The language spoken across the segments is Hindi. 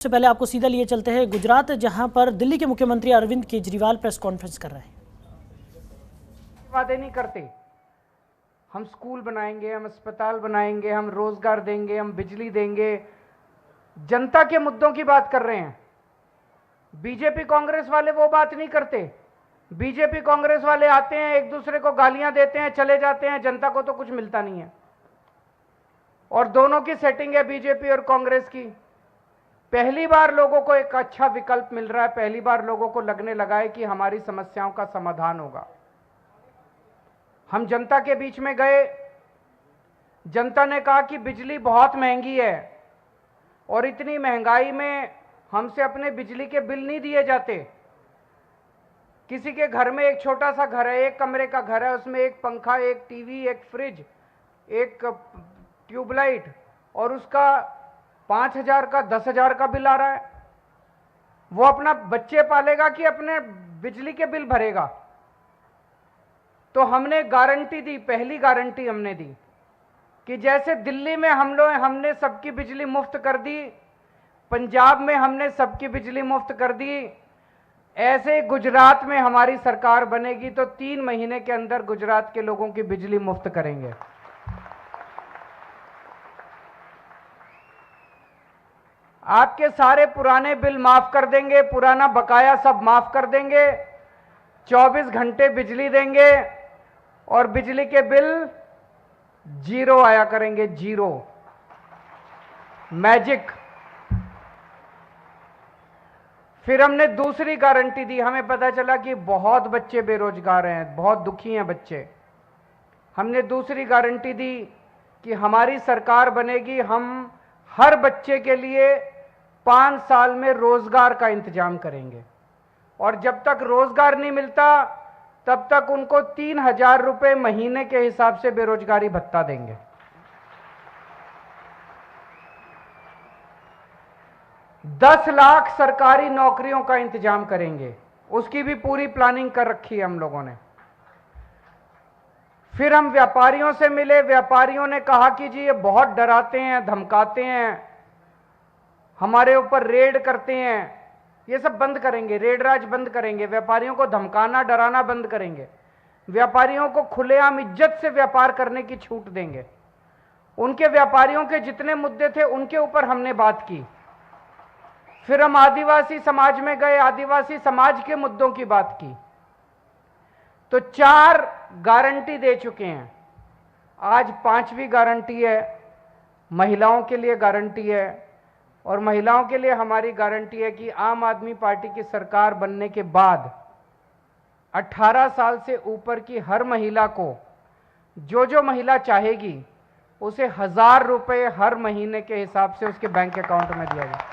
सबसे पहले आपको सीधा लिए चलते हैं गुजरात, जहां पर दिल्ली के मुख्यमंत्री अरविंद केजरीवाल प्रेस कॉन्फ्रेंस कर रहे हैं। वादे नहीं करते। हम स्कूल बनाएंगे, हम अस्पताल बनाएंगे, हम रोजगार देंगे, हम बिजली देंगे, जनता के मुद्दों की बात कर रहे हैं। बीजेपी कांग्रेस वाले वो बात नहीं करते। बीजेपी कांग्रेस वाले आते हैं, एक दूसरे को गालियां देते हैं, चले जाते हैं, जनता को तो कुछ मिलता नहीं है। और दोनों की सेटिंग है बीजेपी और कांग्रेस की। पहली बार लोगों को एक अच्छा विकल्प मिल रहा है, पहली बार लोगों को लगने लगा है कि हमारी समस्याओं का समाधान होगा। हम जनता के बीच में गए, जनता ने कहा कि बिजली बहुत महंगी है और इतनी महंगाई में हमसे अपने बिजली के बिल नहीं दिए जाते। किसी के घर में एक छोटा सा घर है, एक कमरे का घर है, उसमें एक पंखा, एक टीवी, एक फ्रिज, एक ट्यूबलाइट, और उसका 5,000 का 10,000 का बिल आ रहा है। वो अपना बच्चे पालेगा कि अपने बिजली के बिल भरेगा? तो हमने गारंटी दी, पहली गारंटी हमने दी कि जैसे दिल्ली में हमने सबकी बिजली मुफ्त कर दी, पंजाब में हमने सबकी बिजली मुफ्त कर दी, ऐसे गुजरात में हमारी सरकार बनेगी तो 3 महीने के अंदर गुजरात के लोगों की बिजली मुफ्त करेंगे। आपके सारे पुराने बिल माफ कर देंगे, पुराना बकाया सब माफ कर देंगे, 24 घंटे बिजली देंगे और बिजली के बिल जीरो आया करेंगे, जीरो, मैजिक। फिर हमने दूसरी गारंटी दी। हमें पता चला कि बहुत बच्चे बेरोजगार हैं, बहुत दुखी हैं बच्चे। हमने दूसरी गारंटी दी कि हमारी सरकार बनेगी, हम हर बच्चे के लिए 5 साल में रोजगार का इंतजाम करेंगे और जब तक रोजगार नहीं मिलता तब तक उनको 3,000 रुपए महीने के हिसाब से बेरोजगारी भत्ता देंगे। दस लाख सरकारी नौकरियों का इंतजाम करेंगे, उसकी भी पूरी प्लानिंग कर रखी है हम लोगों ने। फिर हम व्यापारियों से मिले, व्यापारियों ने कहा कि जी ये बहुत डराते हैं, धमकाते हैं, हमारे ऊपर रेड करते हैं। ये सब बंद करेंगे, रेड राज बंद करेंगे, व्यापारियों को धमकाना डराना बंद करेंगे, व्यापारियों को खुलेआम इज्जत से व्यापार करने की छूट देंगे। उनके व्यापारियों के जितने मुद्दे थे उनके ऊपर हमने बात की। फिर हम आदिवासी समाज में गए, आदिवासी समाज के मुद्दों की बात की। तो 4 गारंटी दे चुके हैं, आज 5वीं गारंटी है, महिलाओं के लिए गारंटी है। और महिलाओं के लिए हमारी गारंटी है कि आम आदमी पार्टी की सरकार बनने के बाद 18 साल से ऊपर की हर महिला को, जो महिला चाहेगी, उसे 1,000 रुपए हर महीने के हिसाब से उसके बैंक अकाउंट में दिया जाए।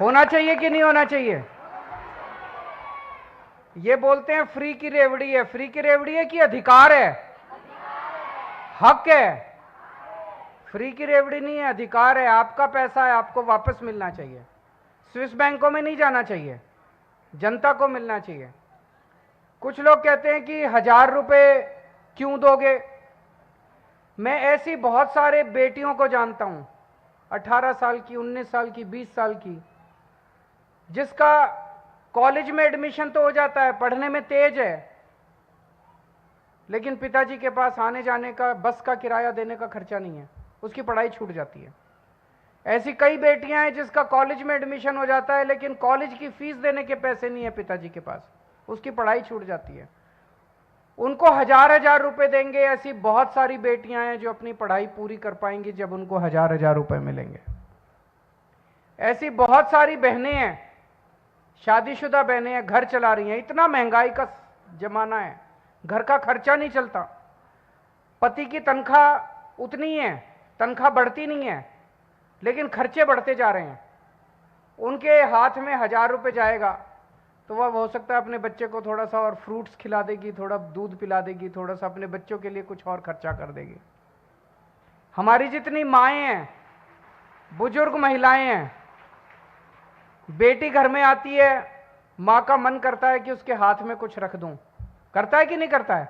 होना चाहिए कि नहीं होना चाहिए? ये बोलते हैं फ्री की रेवड़ी है। फ्री की रेवड़ी है कि अधिकार है, हक है? फ्री की रेवड़ी नहीं है, अधिकार है। आपका पैसा है, आपको वापस मिलना चाहिए। स्विस बैंकों में नहीं जाना चाहिए, जनता को मिलना चाहिए। कुछ लोग कहते हैं कि 1,000 रुपए क्यों दोगे? मैं ऐसी बहुत सारे बेटियों को जानता हूं, 18 साल की, 19 साल की, 20 साल की, जिसका कॉलेज में एडमिशन तो हो जाता है, पढ़ने में तेज है, लेकिन पिताजी के पास आने जाने का, बस का किराया देने का खर्चा नहीं है, उसकी पढ़ाई छूट जाती है। ऐसी कई बेटियां हैं जिसका कॉलेज में एडमिशन हो जाता है लेकिन कॉलेज की फीस देने के पैसे नहीं है पिताजी के पास, उसकी पढ़ाई छूट जाती है। उनको 1,000 रुपए देंगे। ऐसी बहुत सारी बेटियां हैं जो अपनी पढ़ाई पूरी कर पाएंगी जब उनको 1,000 रुपए मिलेंगे। ऐसी बहुत सारी बहनें हैं, शादीशुदा बहनें हैं, घर चला रही हैं। इतना महंगाई का जमाना है, घर का खर्चा नहीं चलता, पति की तनख्वाह उतनी है, तनख्वाह बढ़ती नहीं है, लेकिन खर्चे बढ़ते जा रहे हैं। उनके हाथ में 1,000 रुपए जाएगा तो वह हो सकता है अपने बच्चे को थोड़ा सा और फ्रूट्स खिला देगी, थोड़ा दूध पिला देगी, थोड़ा सा अपने बच्चों के लिए कुछ और खर्चा कर देगी। हमारी जितनी माएँ हैं, बुजुर्ग महिलाएं हैं, बेटी घर में आती है, माँ का मन करता है कि उसके हाथ में कुछ रख दूं। करता है कि नहीं करता है?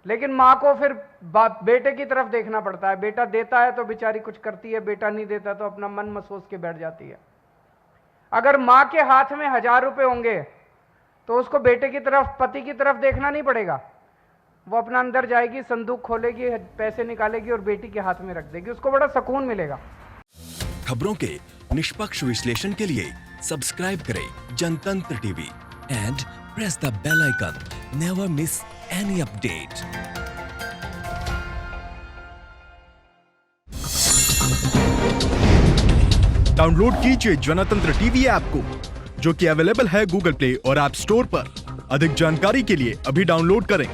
लेकिन माँ को फिर बेटे की तरफ देखना पड़ता है। बेटा देता है तो बेचारी कुछ करती है, बेटा नहीं देता तो अपना मन महसूस के बैठ जाती है। अगर माँ के हाथ में 1000 रुपए होंगे तो उसको बेटे की तरफ, पति की तरफ देखना नहीं पड़ेगा। वो अपना अंदर जाएगी, संदूक खोलेगी, पैसे निकालेगी और बेटी के हाथ में रख देगी, उसको बड़ा सुकून मिलेगा। खबरों के निष्पक्ष विश्लेषण के लिए सब्सक्राइब करें Jantantra TV and press the bell icon. Never miss any update. Download कीजिए जनतंत्र टीवी ऐप को, जो कि अवेलेबल है गूगल प्ले और ऐप स्टोर पर। अधिक जानकारी के लिए अभी डाउनलोड करें।